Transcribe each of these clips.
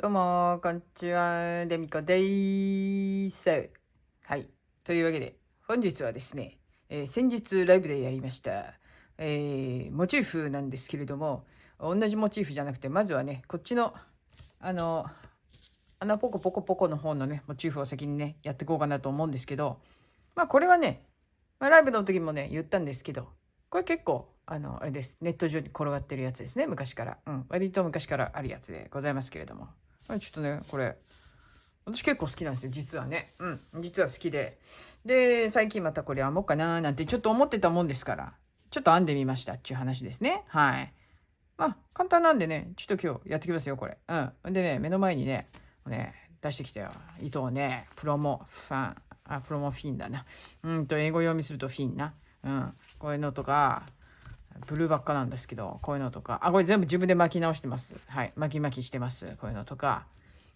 どうも、こんにちは。デミコでーす。はい。というわけで、本日はですね、先日ライブでやりました、モチーフなんですけれども、同じモチーフじゃなくて、まずはね、こっちの、あの、穴ポコポコポコの方のね、モチーフを先にね、やっていこうかなと思うんですけど、まあ、これはね、ライブの時もね、言ったんですけど、これ結構、あれです。ネット上に転がってるやつですね。昔から。うん。割と昔からあるやつでございますけれども。ちょっとね、これ、私結構好きなんですよ、実はね。うん。実は好きで。で、最近またこれ編もうかななんてちょっと思ってたもんですから、ちょっと編んでみましたっていう話ですね。はい。まあ、簡単なんでね、ちょっと今日やってきますよ、これ。うん。でね、目の前にね、出してきたよ。糸をね、プロモフィンだな。英語読みするとフィンな。うん。こういうのとか、ブルーばっかなんですけど、こういうのとか、これ全部自分で巻き直してます。はい。巻き巻きしてます。こういうのとか。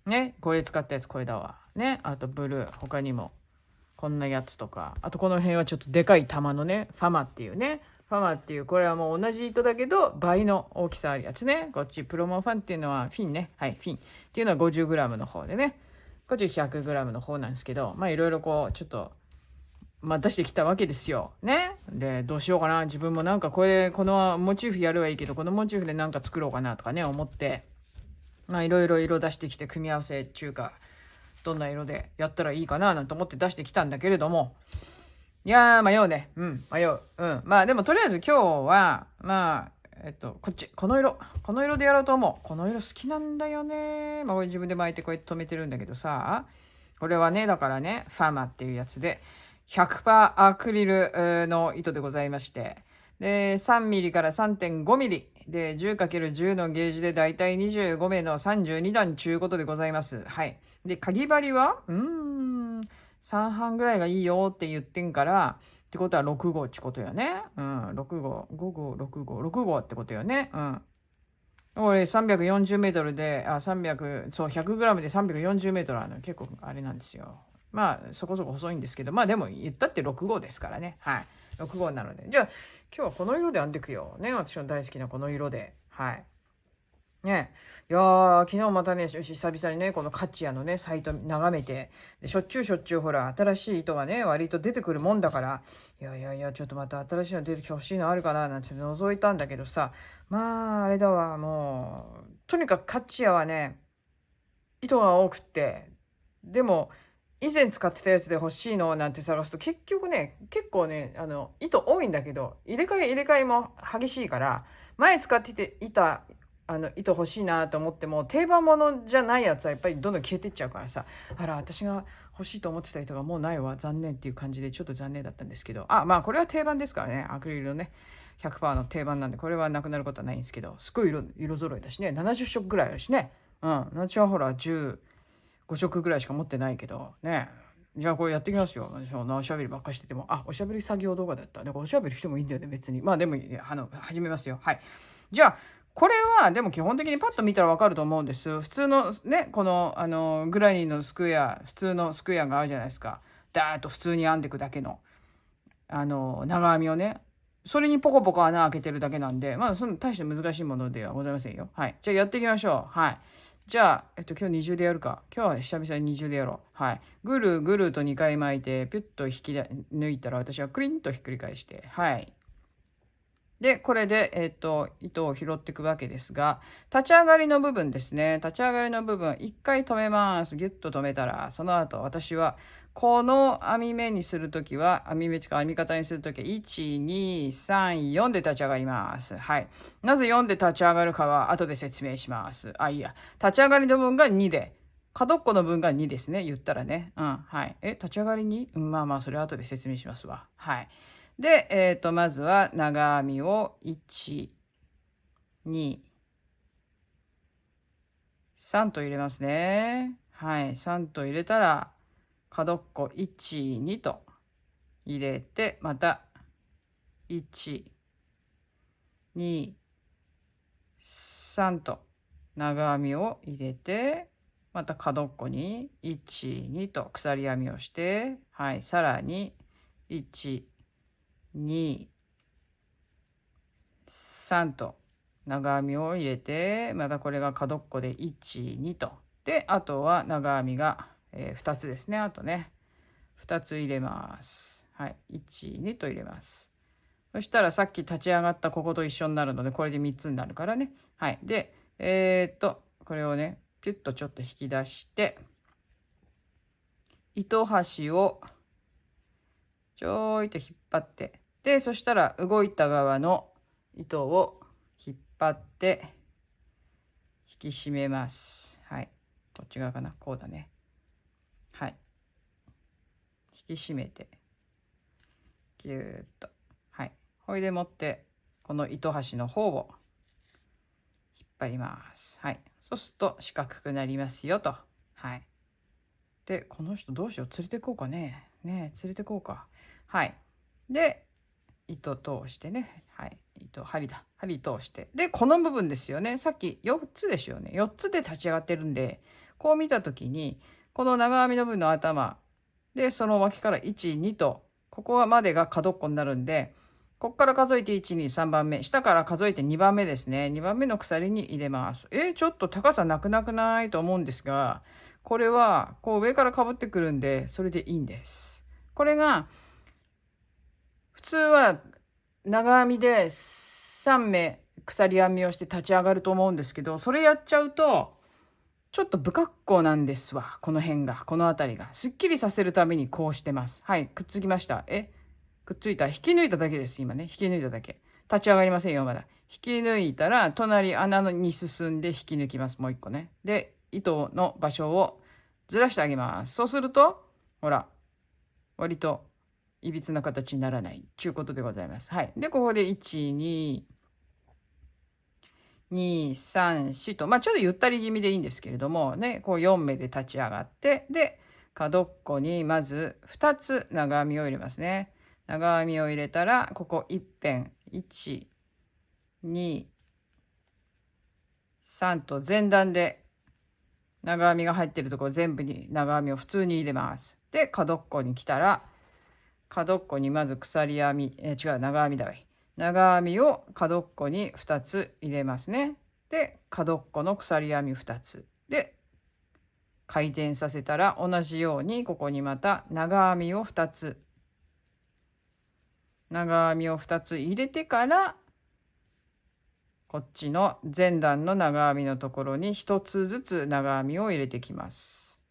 ね、これ使ったやつこれだわ。ね、あとブルー、他にも、こんなやつとか、あとこの辺はちょっとでかい玉のね、ファマっていうね、ファマっていう、これはもう同じ糸だけど、倍の大きさあるやつね。こっち、プロモファンっていうのは、フィンね。はい、フィン。っていうのは 50g の方でね。こっち 100g の方なんですけど、まあいろいろこう、ちょっと、まあ出してきたわけですよ。ね。で、どうしようかな。自分もなんかこのモチーフやるはいいけど、このモチーフでなんか作ろうかなとかね、思って、まあいろいろ色出してきて組み合わせ中華、どんな色でやったらいいかななんて思って出してきたんだけれども、いやー、迷うね。うん、迷う。うん。まあでもとりあえず今日は、こっち、この色でやろうと思う。この色好きなんだよね。まあこれ自分で巻いてこうやって留めてるんだけどさ、これはね、だからね、ファーマっていうやつで、100%アクリルの糸でございまして、で、3ミリから3.5ミリ。で、10×10 のゲージでだいたい25目の32段ちゅうことでございます。はい。で、かぎ針は3半ぐらいがいいよって言ってんから、ってことは6号ってことよね。うん、6号、5号、6号、6号ってことよね。うん。俺340メートルで、300、そう、100グラムで340メートル結構あれなんですよ。まあ、そこそこ細いんですけど、まあでも言ったって6号ですからね。はい。6号なので。じゃあ、今日はこの色で編んでいくよ。ね、私の大好きなこの色で。はい。ねいやー、昨日またね、久々にね、このカチヤのね、サイト眺めて、でしょっちゅうしょっちゅうほら、新しい糸がね、割と出てくるもんだから、いやいやいや、ちょっとまた新しいの出てきてほしいのあるかな、なんて覗いたんだけどさ、まあ、あれだわ、もう、とにかくカチヤはね、糸が多くって、でも、以前使ってたやつで欲しいのなんて探すと結局ね、結構ね、糸多いんだけど、入れ替えも激しいから、前使ってていた、糸欲しいなと思っても、定番ものじゃないやつはやっぱりどんどん消えてっちゃうからさ、あら、私が欲しいと思ってた糸がもうないわ、残念っていう感じで、ちょっと残念だったんですけど、まあ、これは定番ですからね、アクリルのね、100%の定番なんで、これはなくなることはないんですけど、すごい色揃いだしね、70色ぐらいあるしね、うん。私はほら、15色ぐらいしか持ってないけど、ね。じゃあこれやっていきますよ。私もおしゃべりばっかしてても。おしゃべり作業動画だった。だからおしゃべりしてもいいんだよね、別に。まあでも、始めますよ。はい。じゃあ、これは、でも基本的にパッと見たらわかると思うんです。普通のね、この、グラニーのスクエア、普通のスクエアがあるじゃないですか。ダーッと普通に編んでいくだけの、長編みをね。それにポコポコ穴開けてるだけなんで、まあ、その大して難しいものではございませんよ。はい。じゃあやっていきましょう。はい。じゃあ、今日二重でやるか。今日は久々に二重でやろう。はい。ぐるぐると2回巻いて、ピュッと抜いたら、私はクリンとひっくり返して、はい。で、これで、糸を拾っていくわけですが、立ち上がりの部分ですね。立ち上がりの部分、一回止めます。ギュッと止めたら、その後、私は、この編み目にするときは、編み目か編み方にするときは、1、2、3、4で立ち上がります。はい。なぜ4で立ち上がるかは、後で説明します。いいや。立ち上がりの分が2で、角っこの分が2ですね。言ったらね。うん。はい。立ち上がりに、まあまあ、それ後で説明しますわ。はい。で、まずは長編みを1、2、3と入れますね。はい、3と入れたら、角っこ1、2と入れて、また1、2、3と長編みを入れて、また角っこに1、2と鎖編みをして、はい、さらに1、2、3と長編みを入れて、またこれが角っこで1、2とで、あとは長編みが、2つですね。あとね、2つ入れます。はい。1、2と入れます。そしたらさっき立ち上がったここと一緒になるので、これで3つになるからね。はい。で、これをね、ピュッとちょっと引き出して、糸端をちょいと引っ張って、で、そしたら動いた側の糸を引っ張って引き締めます。はい。こっち側かな。こうだね。はい。引き締めて、ぎゅーっと。はい。ほいでもって、この糸端の方を引っ張ります。はい。そうすると四角くなりますよと。はい。で、この人どうしよう。連れてこうかね。ねえ、連れてこうか。はい。で、糸通してね。はい。針だ。針通して。で、この部分ですよね。さっき4つでしょうね。4つで立ち上がってるんで、こう見たときに、この長編みの部分の頭、で、その脇から1、2と、ここまでが角っこになるんで、こっから数えて1、2、3番目。下から数えて2番目ですね。2番目の鎖に入れます。ちょっと高さなくないと思うんですが、これはこう上からかぶってくるんで、それでいいんです。これが、普通は長編みで3目鎖編みをして立ち上がると思うんですけど、それやっちゃうと、ちょっと不格好なんですわ。この辺が、この辺りが。すっきりさせるためにこうしてます。はい、くっつきました。くっついた。引き抜いただけです、今ね。引き抜いただけ。立ち上がりませんよ、まだ。引き抜いたら、隣穴に進んで引き抜きます。もう一個ね。で、糸の場所をずらしてあげます。そうすると、ほら、割といびつな形にならないということでございます。はい。で、ここで1、2、2、3、4と、まあちょっとゆったり気味でいいんですけれども、ね、こう4目で立ち上がって、で、角っこにまず2つ長編みを入れますね。長編みを入れたら、ここ1辺、1、2、3と前段で長編みが入ってるところ全部に長編みを普通に入れます。で、角っこに来たら、角っこにまず鎖編み、違う、長編みだわい。長編みを角っこに2つ入れますね。で、角っこの鎖編み2つ。で、回転させたら同じようにここにまた長編みを2つ。長編みを2つ入れてから、こっちの前段の長編みのところに1つずつ長編みを入れてきます。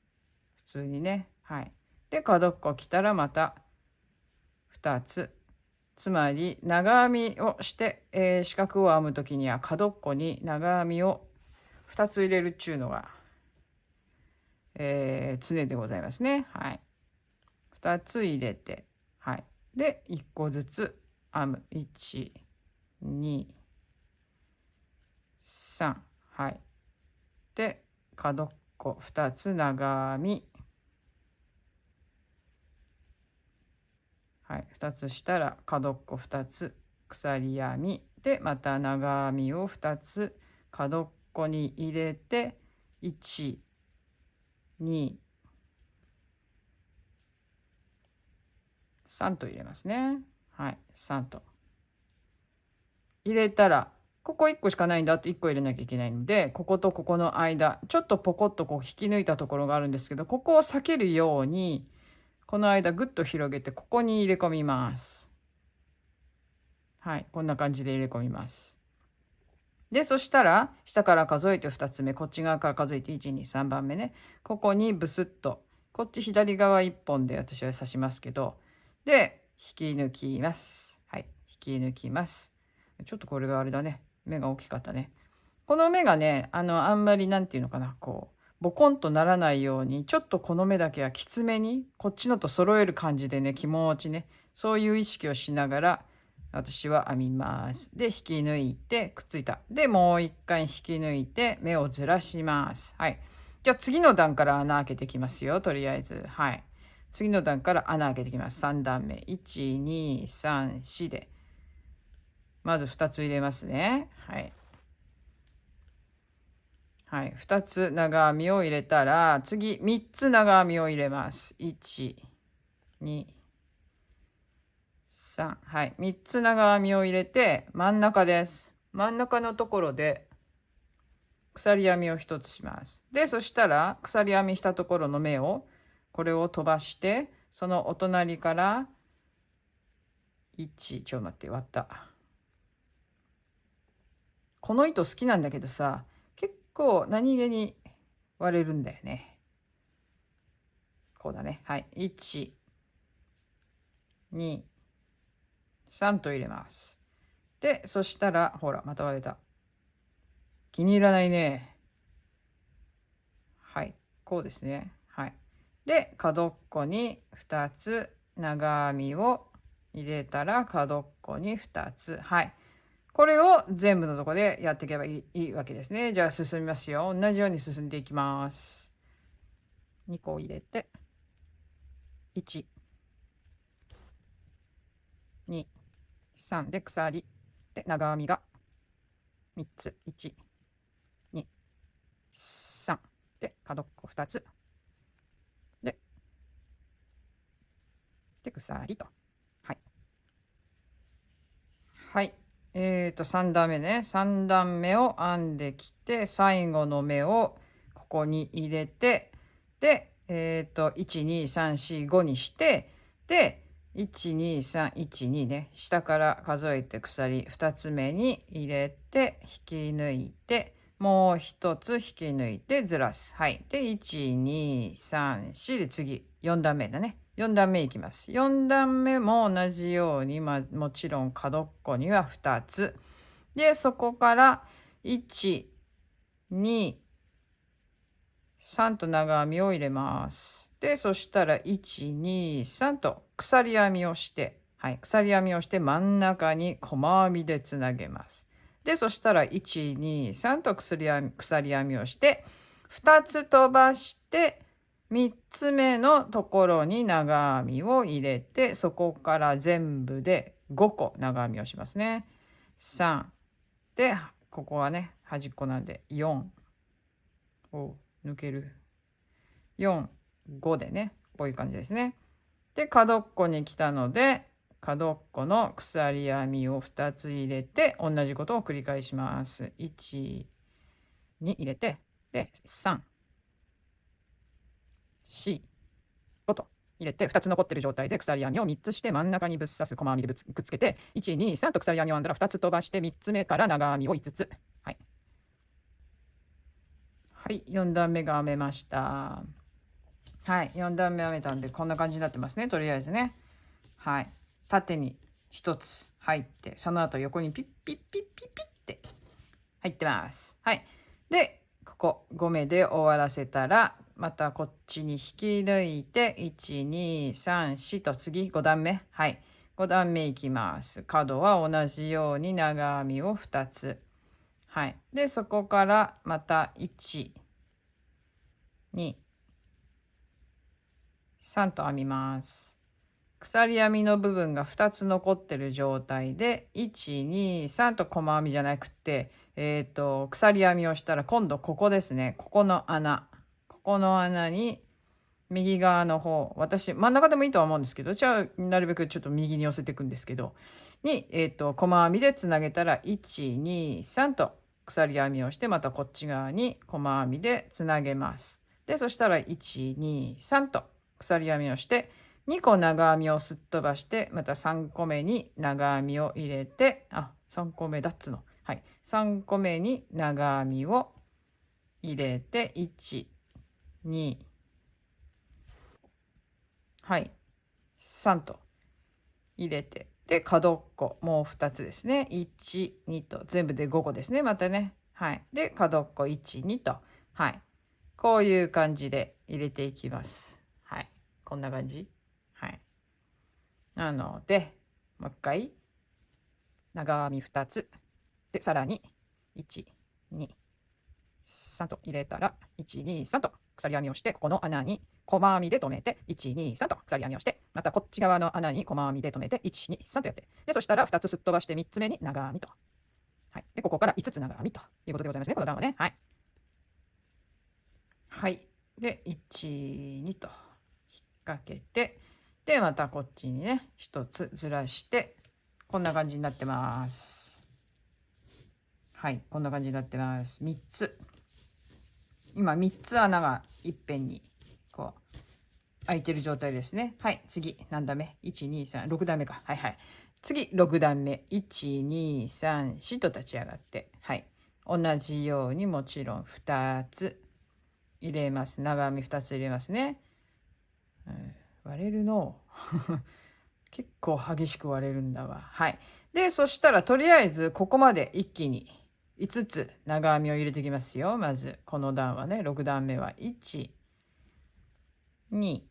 普通にね。はい。で、角っこ来たらまた2つ。つまり長編みをして、四角を編む時には角っこに長編みを2つ入れるっちゅうのが、常でございますね。はい。2つ入れて、はい。で、1個ずつ編む。1、2、3。はい。で、角っこ2つ長編み。はい。2つしたら角っこ2つ鎖編み。で、また長編みを2つ角っこに入れて、1、2、3と入れますね。はい。3と。入れたら、ここ1個しかないんだと1個入れなきゃいけないので、こことここの間、ちょっとポコッとこう引き抜いたところがあるんですけど、ここを避けるように、この間ぐっと広げて、ここに入れ込みます。はい。こんな感じで入れ込みます。で、そしたら、下から数えて2つ目、こっち側から数えて1、2、3番目ね。ここにブスッと、こっち左側1本で私は刺しますけど、で、引き抜きます。はい。引き抜きます。ちょっとこれがあれだね。目が大きかったね。この目がね、あんまりなんていうのかな、こう、ボコンとならないように、ちょっとこの目だけはきつめに、こっちのと揃える感じでね、気持ちね、そういう意識をしながら、私は編みます。で、引き抜いて、くっついた。で、もう一回引き抜いて、目をずらします。はい。じゃあ次の段から穴開けていきますよ、とりあえず。はい。次の段から穴開けていきます。3段目。1、2、3、4で。まず2つ入れますね。はい。はい。2つ長編みを入れたら、次3つ長編みを入れます。1、2、3。はい。3つ長編みを入れて、真ん中です。真ん中のところで、鎖編みを1つします。で、そしたら鎖編みしたところの目を、これを飛ばして、そのお隣から1、ちょっと待って、割った。この糸好きなんだけどさ、結構何気に割れるんだよね。こうだね。はい。1、2、3と入れます。で、そしたら、ほら、また割れた。気に入らないね。はい。こうですね。はい。で、角っこに2つ長編みを入れたら角っこに2つ。はい。これを全部のとこでやっていけばいいわけですね。じゃあ進みますよ。同じように進んでいきます。2個入れて、1、2、3で鎖。で、長編みが3つ。1、2、3。で、角っこ2つ。で、鎖と。はい。はい。3段目ね。3段目を編んできて、最後の目をここに入れて、で、1、2、3、4、5にして、で、1、2、3、1、2ね。下から数えて鎖2つ目に入れて、引き抜いて、もう一つ引き抜いてずらす。はい。で、1、2、3、4で次、4段目だね。4段目いきます。4段目も同じように、もちろん角っこには2つ。で、そこから1、2、3と長編みを入れます。で、そしたら1、2、3と鎖編みをして、はい、鎖編みをして真ん中に細編みでつなげます。で、そしたら1、2、3と鎖編みをして、2つ飛ばして、3つ目のところに長編みを入れて、そこから全部で5個長編みをしますね。3。で、ここはね、端っこなんで4。お、抜ける。4、5でね、こういう感じですね。で、角っこに来たので、角っこの鎖編みを2つ入れて、同じことを繰り返します。1、2入れて、で、3、4、5と入れて、2つ残ってる状態で鎖編みを3つして真ん中にぶっ刺す細編みでくっつけて、1、2、3と鎖編みを編んだら2つ飛ばして3つ目から長編みを5つ。はい。はい、4段目が編めました。はい、4段目編めたんでこんな感じになってますね、とりあえずね。はい。縦に1つ入って、その後横にピッピッピッピッピッって入ってます。はい。で、ここ5目で終わらせたら、またこっちに引き抜いて、1、2、3、4と次5段目。はい。5段目いきます。角は同じように長編みを2つ。はい。で、そこからまた1、2、3と編みます。鎖編みの部分が2つ残ってる状態で、1、2、3と細編みじゃなくて、鎖編みをしたら今度ここですね。ここの穴。ここの穴に右側の方、私真ん中でもいいとは思うんですけど、じゃあなるべくちょっと右に寄せていくんですけど、に、細編みでつなげたら、1、2、3と鎖編みをして、またこっち側に細編みでつなげます。で、そしたら1、2、3と鎖編みをして、2個長編みをすっ飛ばして、また3個目に長編みを入れて、3個目だっつの。はい。3個目に長編みを入れて、1、2、はい。3と入れて、で、角っこ、もう2つですね。1、2と、全部で5個ですね。またね。はい。で、角っこ1、2と。はい。こういう感じで入れていきます。はい。こんな感じ。はい。なので、もう一回、長編み2つ。で、さらに、1、2、3と入れたら、1、2、3と鎖編みをして、ここの穴に細編みで留めて、1、2、3と鎖編みをして、またこっち側の穴に細編みで留めて、1、2、3とやって、で、そしたら2つすっ飛ばして3つ目に長編みと。はい。で、ここから5つ長編みということでございますね、この段はね。はい。はい。で、1、2と引っ掛けて、で、またこっちにね、1つずらして、こんな感じになってます。はい。こんな感じになってます。3つ。今3つ穴がいっぺんにこう開いてる状態ですね。はい、次何段目？ 1、2、3、6段目か。はいはい。次6段目。1、2、3、4と立ち上がって、はい。同じようにもちろん2つ入れます。長編み2つ入れますね。割れるの結構激しく割れるんだわ。はい。で、そしたらとりあえずここまで一気に5つ長編みを入れていきますよ。まずこの段はね、6段目は1、2、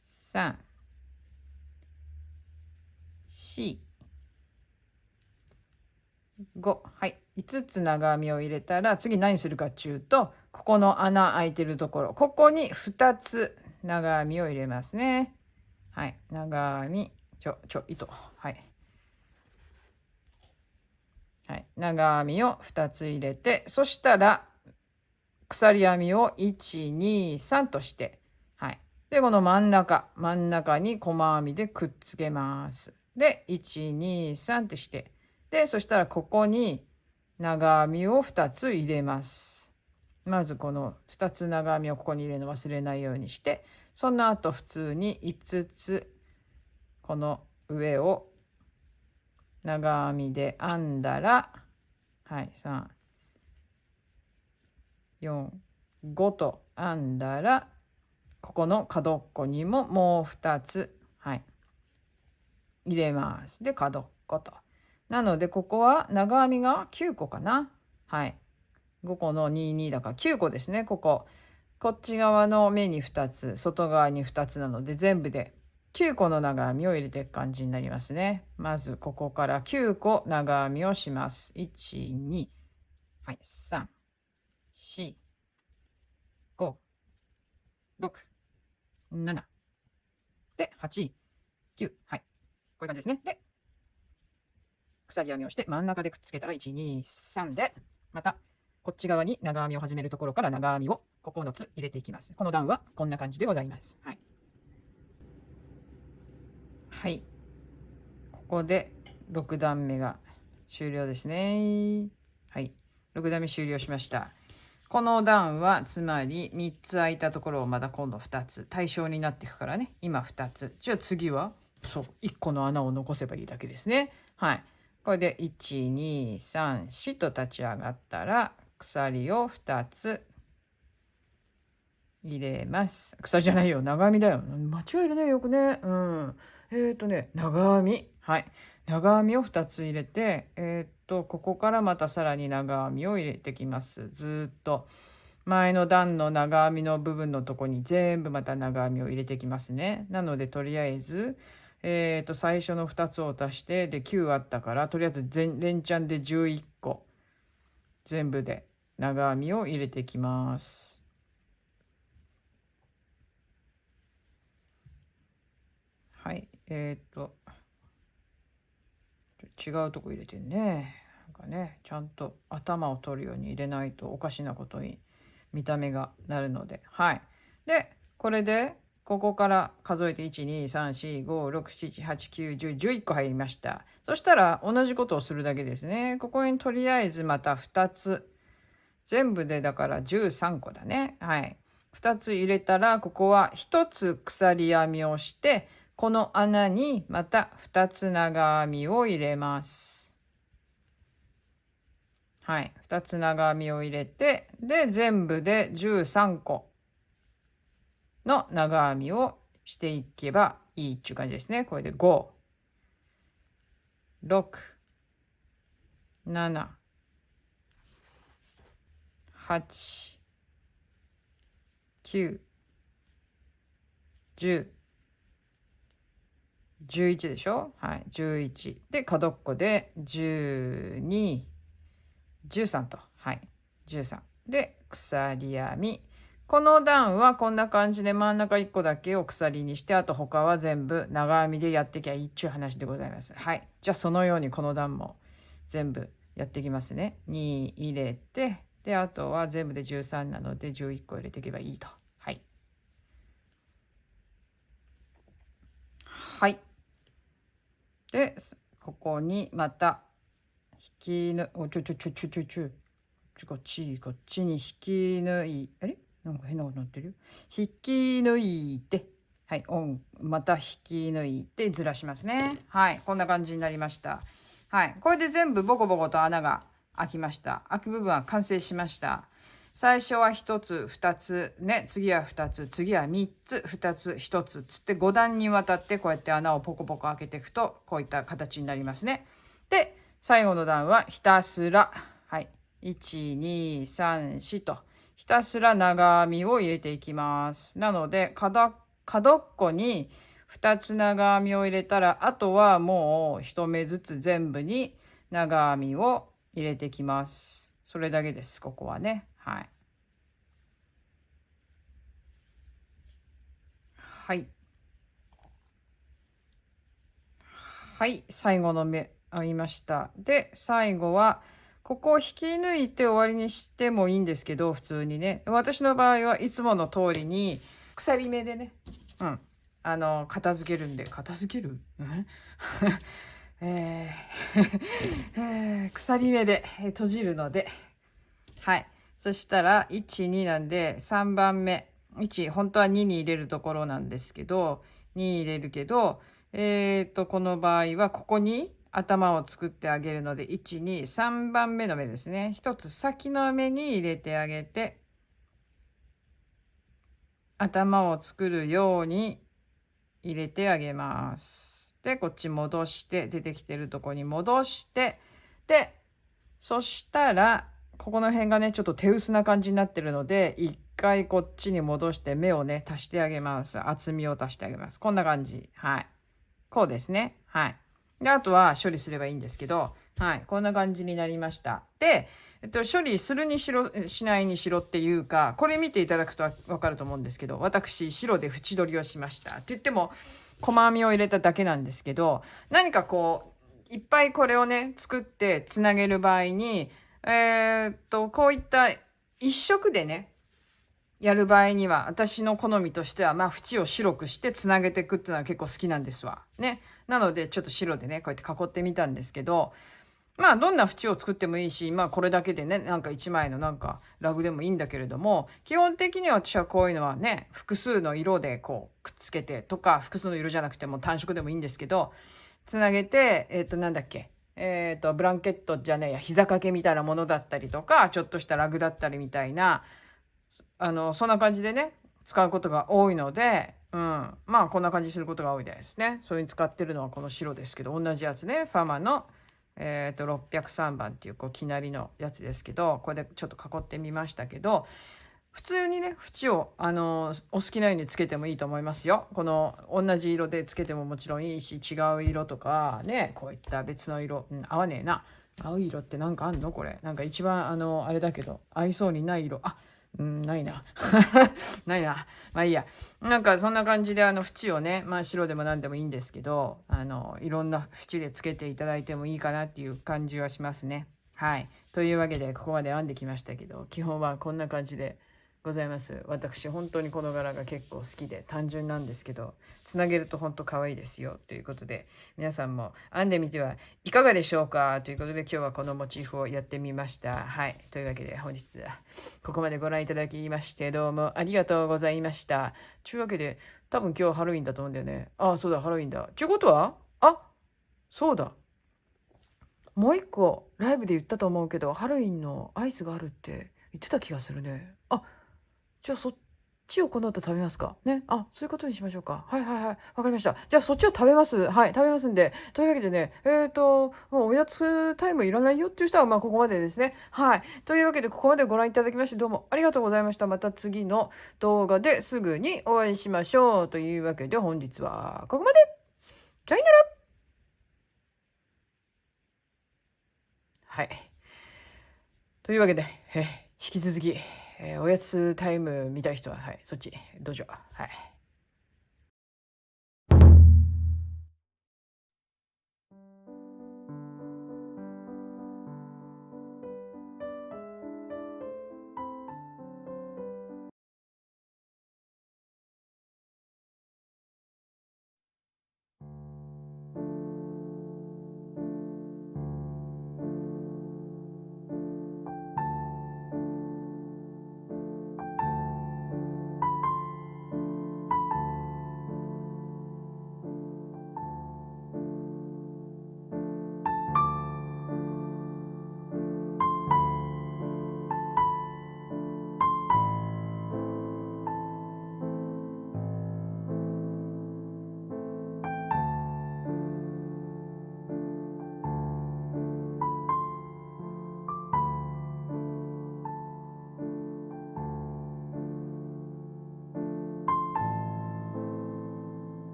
3、4、5。はい。5つ長編みを入れたら次何するかっていうと、ここの穴開いてるところ、ここに2つ長編みを入れますね。はい。長編み、糸。はい。はい。長編みを2つ入れて、そしたら鎖編みを1、2、3として、はい。で、この真ん中に細編みでくっつけます。で、1、2、3ってして、で、そしたらここに長編みを2つ入れます。まずこの2つ長編みをここに入れるの忘れないようにして、その後普通に5つこの上を長編みで編んだら、はい、3、4、5と編んだら、ここの角っこにももう2つ、はい、入れます。で、角っこと。なので、ここは長編みが9個かな。はい。5個の22だから9個ですね、ここ。こっち側の目に2つ、外側に2つなので、全部で9個の長編みを入れていく感じになりますね。まず、ここから9個長編みをします。1、2、はい、3、4、5、6、7、で、8、9、はい。こういう感じですね。で、鎖編みをして真ん中でくっつけたら1、2、3で、またこっち側に長編みを始めるところから長編みを9つ入れていきます。この段はこんな感じでございます。はい。はい。ここで6段目が終了ですね。はい。6段目終了しました。この段はつまり3つ空いたところをまた今度2つ対象になっていくからね。今2つ。じゃあ次はそう1個の穴を残せばいいだけですね。はい。これで1、2、3、4と立ち上がったら鎖を2つ入れます。鎖じゃないよ。長編みだよ。間違えるね。よくね。うん。長編み。はい。長編みを2つ入れて、ここからまたさらに長編みを入れてきます。ずっと。前の段の長編みの部分のとこに全部また長編みを入れてきますね。なので、とりあえず、最初の2つを足して、で、9あったから、とりあえず連チャンで11個、全部で長編みを入れてきます。はい。違うとこ入れてね。なんかね、ちゃんと頭を取るように入れないとおかしなことに見た目がなるので。はい。で、これで、ここから数えて1、2、3、4、5、6、7、8、9、10、11個入りました。そしたら同じことをするだけですね。ここにとりあえずまた2つ。全部でだから13個だね。はい。2つ入れたら、ここは1つ鎖編みをして、この穴にまた2つ長編みを入れます。はい。2つ長編みを入れて、で、全部で13個の長編みをしていけばいいっていう感じですね。これで5、6、7、8、9、10、11でしょ。はい。11。で、角っこで12、13と。はい。13。で、鎖編み。この段はこんな感じで真ん中1個だけを鎖にして、あと他は全部長編みでやってきゃいいっちゅう話でございます。はい。じゃあそのようにこの段も全部やっていきますね。2入れて、で、あとは全部で13なので11個入れていけばいいと。はい。はい。で、ここにまた引きの、ちょ。こっちに引き抜い、あれなんか変なことなってるよ。引き抜いて、はい、また引き抜いてずらしますね。はい、こんな感じになりました。はい、これで全部ボコボコと穴が開きました。開く部分は完成しました。最初は1つ、2つ、ね、次は2つ、次は3つ、2つ、1つつって5段にわたってこうやって穴をポコポコ開けていくと、こういった形になりますね。で、最後の段はひたすら、はい、1、2、3、4と、ひたすら長編みを入れていきます。なので、角っこに2つ長編みを入れたら、あとはもう1目ずつ全部に長編みを入れてきます。それだけです、ここはね。はい。はい。はい。最後の目編みました。で、最後は、ここを引き抜いて終わりにしてもいいんですけど、普通にね。私の場合はいつもの通りに、鎖目でね、うん。片付けるんで、片付けるえ鎖目で閉じるので、はい。そしたら、1、2なんで、3番目。1、本当は2に入れるところなんですけど、2入れるけど、この場合は、ここに頭を作ってあげるので、1、2、3番目の目ですね。一つ先の目に入れてあげて、頭を作るように入れてあげます。で、こっち戻して、出てきてるとこに戻して、で、そしたら、ここの辺がね、ちょっと手薄な感じになってるので、一回こっちに戻して目をね、足してあげます。厚みを足してあげます。こんな感じ。はい。こうですね。はい。で、あとは処理すればいいんですけど、はい。こんな感じになりました。で、処理するにしろ、しないにしろっていうか、これ見ていただくとわかると思うんですけど、私、白で縁取りをしました。って言っても、細編みを入れただけなんですけど、何かこう、いっぱいこれをね、作ってつなげる場合に、こういった一色でね、やる場合には、私の好みとしては、まあ、縁を白くしてつなげていくっていうのは結構好きなんですわ。ね。なので、ちょっと白でね、こうやって囲ってみたんですけど、まあ、どんな縁を作ってもいいし、まあ、これだけでね、なんか一枚のなんかラグでもいいんだけれども、基本的には私はこういうのはね、複数の色でこう、くっつけてとか、複数の色じゃなくても単色でもいいんですけど、つなげて、なんだっけ、ブランケットじゃねえや、膝掛けみたいなものだったりとか、ちょっとしたラグだったりみたいな、そんな感じでね、使うことが多いので、うん。まあ、こんな感じすることが多いですね。それに使ってるのはこの白ですけど、同じやつね、ファマの、603番っていう、こう、きなりのやつですけど、これでちょっと囲ってみましたけど、普通にね、縁を、お好きなようにつけてもいいと思いますよ。この、同じ色でつけてももちろんいいし、違う色とか、ね、こういった別の色、合わねえな。青い色ってなんかあんのこれ。なんか一番、あれだけど、合いそうにない色。あ、ないな。ないな。まあいいや。なんかそんな感じで縁をね、まあ白でも何でもいいんですけど、いろんな縁でつけていただいてもいいかなっていう感じはしますね。はい。というわけで、ここまで編んできましたけど、基本はこんな感じでございます。私、本当にこの柄が結構好きで、単純なんですけど、つなげると本当可愛いですよ。ということで、皆さんも編んでみてはいかがでしょうかということで、今日はこのモチーフをやってみました。はい。というわけで、本日はここまでご覧いただきまして、どうもありがとうございました。というわけで、多分今日ハロウィンだと思うんだよね。ああ、そうだ、ハロウィンだ。ということは、そうだ。もう一個、ライブで言ったと思うけど、ハロウィンのアイスがあるって言ってた気がするね。じゃあそっちをこの後食べますか。ね。そういうことにしましょうか。はいはいはい。わかりました。じゃあそっちを食べます。はい、食べますんで。というわけでね、もうおやつタイムいらないよっていう人は、まあここまでですね。はい。というわけで、ここまでご覧いただきまして、どうもありがとうございました。また次の動画ですぐにお会いしましょう。というわけで、本日はここまで。さよなら。はい。というわけで、引き続き、おやつタイム見たい人は、はい、そっち、どうぞ。はい。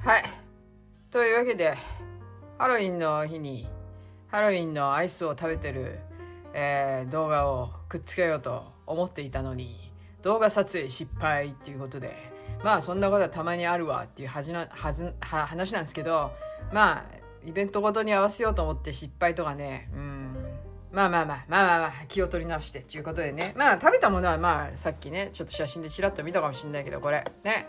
はい。というわけで、ハロウィンの日にハロウィンのアイスを食べてる、動画をくっつけようと思っていたのに、動画撮影失敗っていうことで、まあそんなことはたまにあるわっていう話なんですけど、まあイベントごとに合わせようと思って失敗とかね、まあ気を取り直してっていうことでね、まあ食べたものはまあさっきねちょっと写真でちらっと見たかもしれないけど、これね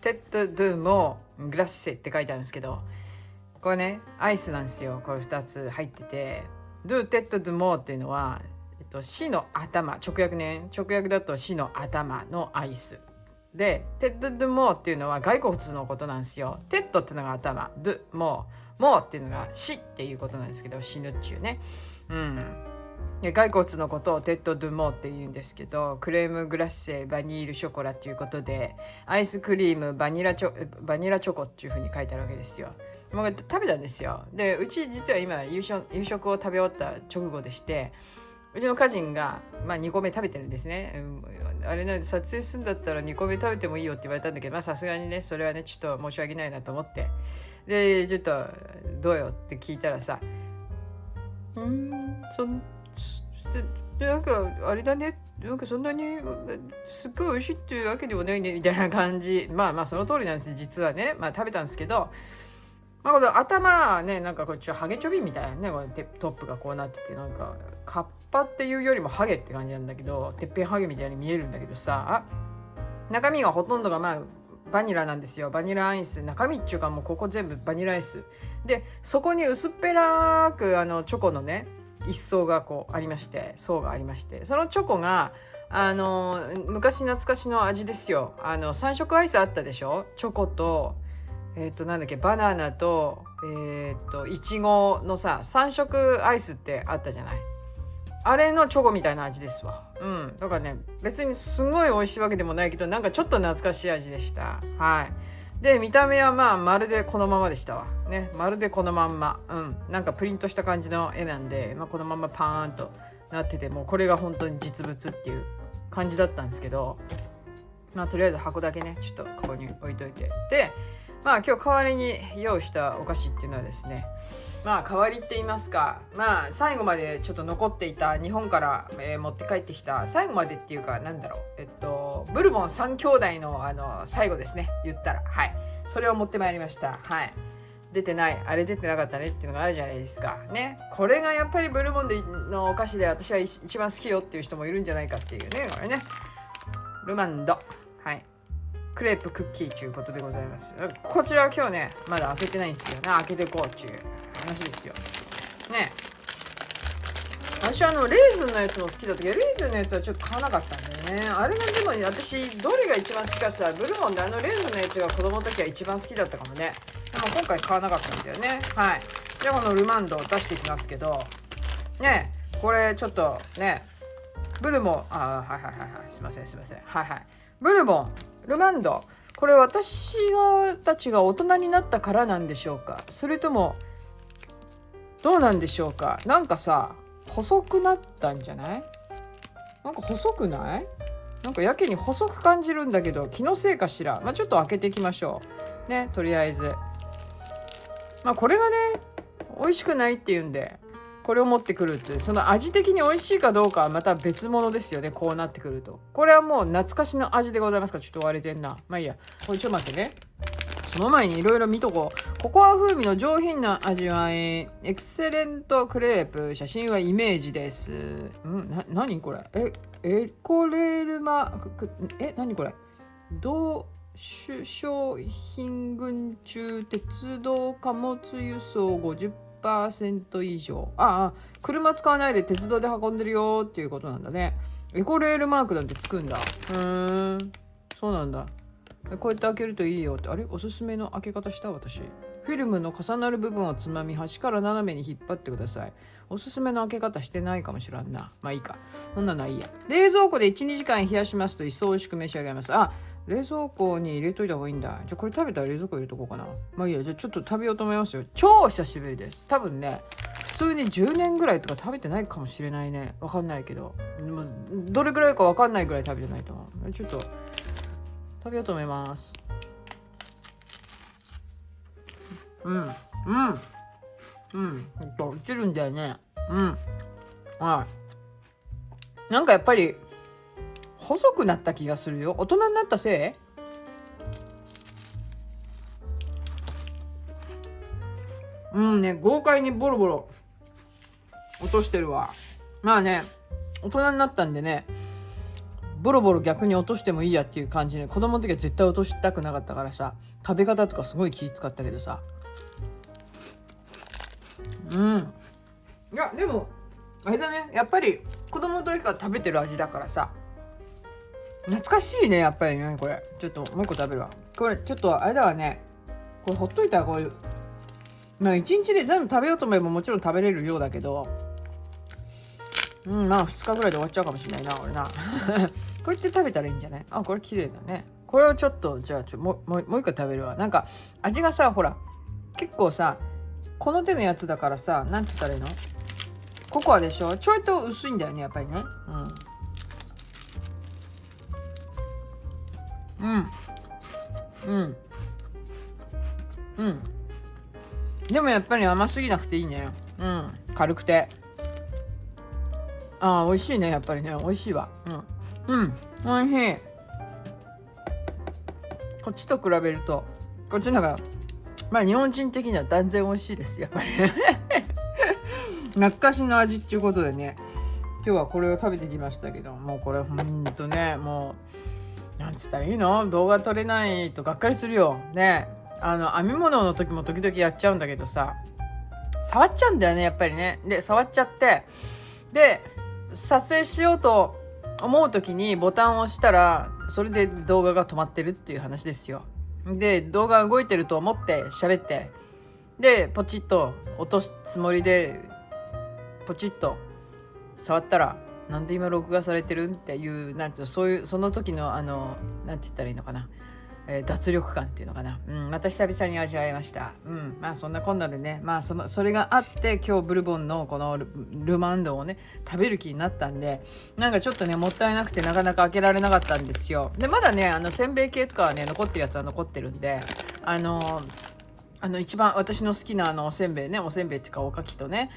テッドドゥモグラッセって書いてあるんですけど、これねアイスなんですよ。これ2つ入ってて、ドゥテッドドゥモっていうのは、死の頭、直訳だと死の頭のアイスで、テッドドゥモっていうのは骸骨のことなんですよ。テッドっていうのが頭、ドゥモーっていうのが死っていうことなんですけど、死ぬっていうね。で骸骨のことをテッドドゥモって言うんですけど、クレームグラッセバニールショコラっていうことで、アイスクリームバニラチョコっていう風に書いてあるわけですよ。もう食べたんですよ。でうち実は今夕食を食べ終わった直後でして、うちの家人が、2個目食べてるんですね。あれなんで撮影するんだったら2個目食べてもいいよって言われたんだけど、さすがにねそれはねちょっと申し訳ないなと思って、でちょっとどうよって聞いたらさ、なんかあれだね、なんかそんなにすっごい美味しいっていうわけでもないねみたいな感じ。まあその通りなんです実はね。食べたんですけど、この頭はねなんかこっちはハゲチョビみたいなね、このトップがこうなってて、なんかカッパっていうよりもハゲって感じなんだけど、てっぺんハゲみたいに見えるんだけどさ、中身がほとんどがバニラなんですよ。バニラアイス、中身っていうかもうここ全部バニラアイスで、そこに薄っぺらくチョコのね一層がこうありまして、層がありまして、そのチョコが昔懐かしの味ですよ。3色アイスあったでしょ。チョコとなんだっけ、バナナといちごのさ3色アイスってあったじゃない。あれのチョコみたいな味ですわ。だからね別にすごい美味しいわけでもないけど、なんかちょっと懐かしい味でした。はい。で見た目はまるでこのままでしたわね。まるでこのまんま、なんかプリントした感じの絵なんで、このままパーンとなってて、もうこれが本当に実物っていう感じだったんですけど、とりあえず箱だけねちょっとここに置いといて、で今日代わりに用意したお菓子っていうのはですね、代わりって言いますか、最後までちょっと残っていた日本から、持って帰ってきた、最後までっていうかなんだろう、ブルボン3兄弟の最後ですね、言ったら。はい、それを持ってまいりました。はい。出てない、あれ出てなかったねっていうのがあるじゃないですかね。これがやっぱりブルボンのお菓子で私は一番好きよっていう人もいるんじゃないかっていうね、これね、ルマンド、はい、クレープクッキーということでございます。こちらは今日ねまだ開けてないんですよね。開けていこうっていう話ですよね。私レーズンのやつも好きだったけど、レーズンのやつはちょっと買わなかったんだよね。あれがでも私どれが一番好きかさ、ブルボンでレーズンのやつが子供の時は一番好きだったかもね。でも今回買わなかったんだよね。はい。じゃあこのルマンドを出していきますけどね、これちょっとね、ブルボン、すいません、ブルボンルマンド、これ私たちが大人になったからなんでしょうか、それともどうなんでしょうか。なんかさ細くなったんじゃない？なんか細くない？なんかやけに細く感じるんだけど、気のせいかしら。ちょっと開けていきましょうね。とりあえずこれがね美味しくないっていうんでこれを持ってくるって、その味的に美味しいかどうかはまた別物ですよね。こうなってくるとこれはもう懐かしの味でございますから。ちょっと割れてんな。いいや、これちょっと待ってね。その前にいろいろ見とこう。ココア風味の上品な味わい、エクセレントクレープ、写真はイメージです。何これ、エコレール何これ、同種商品群中鉄道貨物輸送50%以上。車使わないで鉄道で運んでるよっていうことなんだね。エコレールマークなんてつくんだ。そうなんだ。こうやって開けるといいよって。あれ、おすすめの開け方した私。フィルムの重なる部分をつまみ端から斜めに引っ張ってください。おすすめの開け方してないかもしらんな。いいか、そんなのはいいや。冷蔵庫で 1,2 時間冷やしますと一層美味しく召し上がります。冷蔵庫に入れといた方がいいんだ。じゃあこれ食べたら冷蔵庫入れとこうかな。いいや、じゃあちょっと食べようと思いますよ。超久しぶりです。多分ね普通に10年ぐらいとか食べてないかもしれないね。わかんないけど、どれぐらいかわかんないぐらい食べてないと思う。ちょっと食べようと思います。落ちるんだよね。はい。なんかやっぱり細くなった気がするよ。大人になったせい？ね、豪快にボロボロ落としてるわ。まあね、大人になったんでね、ボロボロ逆に落としてもいいやっていう感じで、子供の時は絶対落としたくなかったからさ、食べ方とかすごい気使ったけどさ。いやでもあれだね、やっぱり子供の時から食べてる味だからさ、懐かしいね、やっぱりね。これちょっともう一個食べるわ。これちょっとあれだわね、これほっといたらこういう、まあ1日で全部食べようと思えばもちろん食べれるようだけど、まあ2日ぐらいで終わっちゃうかもしれないな、俺な。こうやって食べたらいいんじゃない？あ、これ綺麗だね。これをちょっとじゃあもう一回食べるわ。なんか味がさ、ほら結構さ、この手のやつだからさ、なんて言ったらいいの？ココアでしょ？ちょいと薄いんだよね、やっぱりね。でもやっぱり甘すぎなくていいね。軽くて。美味しいね、やっぱりね。美味しいわ。美味しい。こっちと比べると、こっちのが、まあ日本人的には断然美味しいです、やっぱり。懐かしの味っていうことでね、今日はこれを食べてきましたけど、もうこれほんとね、もうなんつったらいいの？動画撮れないとがっかりするよね。編み物の時も時々やっちゃうんだけどさ、触っちゃうんだよね、やっぱりね。で触っちゃって、で撮影しようと思う時にボタンを押したら、それで動画が止まってるっていう話ですよ。で動画動いてると思って喋って、でポチッと落とすつもりでポチッと触ったら、なんで今録画されてるっていう、なんていうの、そういうその時のなんて言ったらいいのかな、脱力感っていうのかな、また久々に味わいました。まあそんなこんなでね、まあそれがあって今日ブルボンのこのルマンドをね食べる気になったんで、なんかちょっとねもったいなくてなかなか開けられなかったんですよ。でまだねせんべい系とかはね残ってるやつは残ってるんで、一番私の好きなおせんべいね、おせんべいっていうかおかきとね、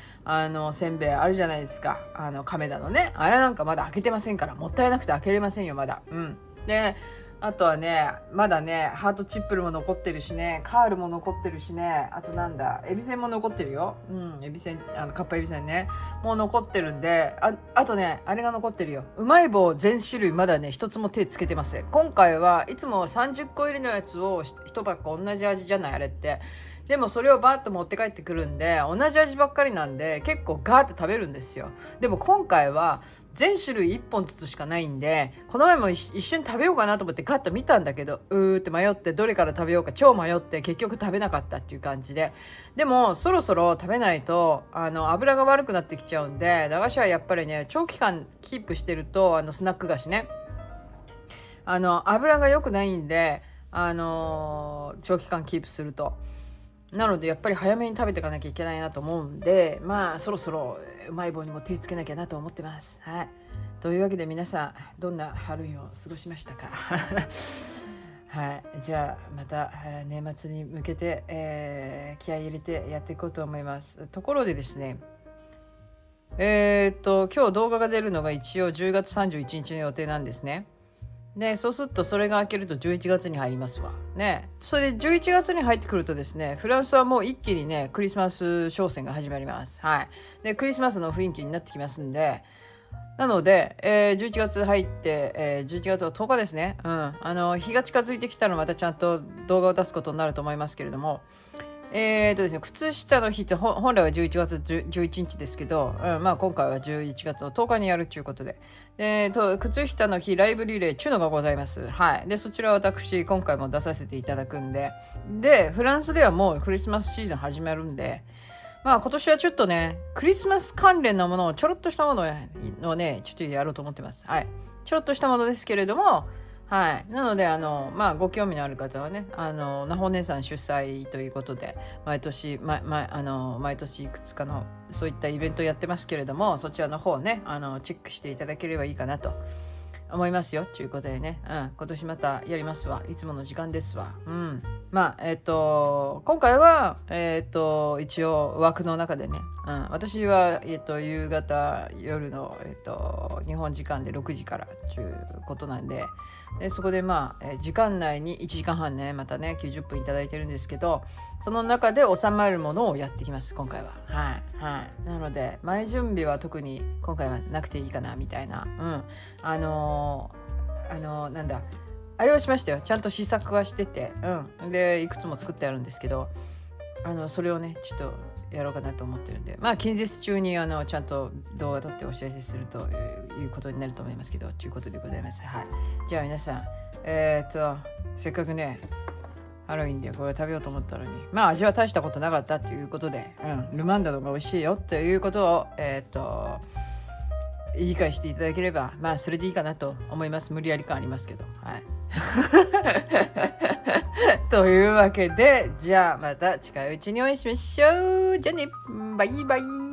せんべいあるじゃないですか、亀田のね、あれなんかまだ開けてませんから、もったいなくて開けれませんよまだ。であとはね、まだねハートチップルも残ってるしね、カールも残ってるしね、あとなんだ、エビせんも残ってるよ。エビせん、かっぱエビせんねもう残ってるんで、あとねあれが残ってるよ、うまい棒全種類まだね一つも手つけてません。今回はいつも30個入りのやつを1箱同じ味じゃないあれって。でもそれをバーッと持って帰ってくるんで、同じ味ばっかりなんで結構ガーって食べるんですよ。でも今回は全種類1本ずつしかないんで、この前も一瞬食べようかなと思ってガッと見たんだけど、って迷って、どれから食べようか超迷って結局食べなかったっていう感じで。でもそろそろ食べないと油が悪くなってきちゃうんで、駄菓子はやっぱりね長期間キープしてるとスナック菓子ね、油が良くないんで、長期間キープすると。なのでやっぱり早めに食べていかなきゃいけないなと思うんで、まあそろそろうまい棒にも手つけなきゃなと思ってます。はい。というわけで皆さんどんなハロウィンを過ごしましたか？はい。じゃあまた年末に向けて、気合い入れてやっていこうと思います。ところでですね、今日動画が出るのが一応10月31日の予定なんですね。でそうするとそれが明けると11月に入りますわね。それで11月に入ってくるとですね、フランスはもう一気にねクリスマス商戦が始まります。はい。でクリスマスの雰囲気になってきますんで、なので、11月入って、11月は10日ですね。日が近づいてきたらまたちゃんと動画を出すことになると思いますけれども、ですね、靴下の日って本来は11月11日ですけど、まあ今回は11月の10日にやるということで、靴下の日ライブリレーっていうのがございます。はい。でそちらは私今回も出させていただくんで、でフランスではもうクリスマスシーズン始まるんで、まあ今年はちょっとねクリスマス関連のものをちょろっとしたものをねちょっとやろうと思ってます。はい。ちょろっとしたものですけれども、はい。なのでまあご興味のある方はね、なほ姉さん主催ということで毎年毎年いくつかのそういったイベントやってますけれども、そちらの方ねチェックしていただければいいかなと思いますよということでね、今年またやりますわ。いつもの時間ですわ。まあ今回は一応枠の中でね、私は夕方夜の日本時間で6時からということなんで、そこで時間内に1時間半ねまたね90分いただいてるんですけど、その中で収まるものをやってきます今回は。なので前準備は特に今回はなくていいかなみたいな。なんだあれをしましたよ。ちゃんと試作はしてて、でいくつも作ってあるんですけど、それをねちょっとやろうかなと思ってるんで、近日中にちゃんと動画撮ってお知らせするということになると思いますけど、ということでございます。じゃあ皆さんせっかくねハロウィンでこれ食べようと思ったのに味は大したことなかったということで、ルマンダのが美味しいよということを理解していただければそれでいいかなと思います。無理やり感ありますけどというわけで、じゃあまた近いうちにお会いしましょう。じゃあね、バイバイ。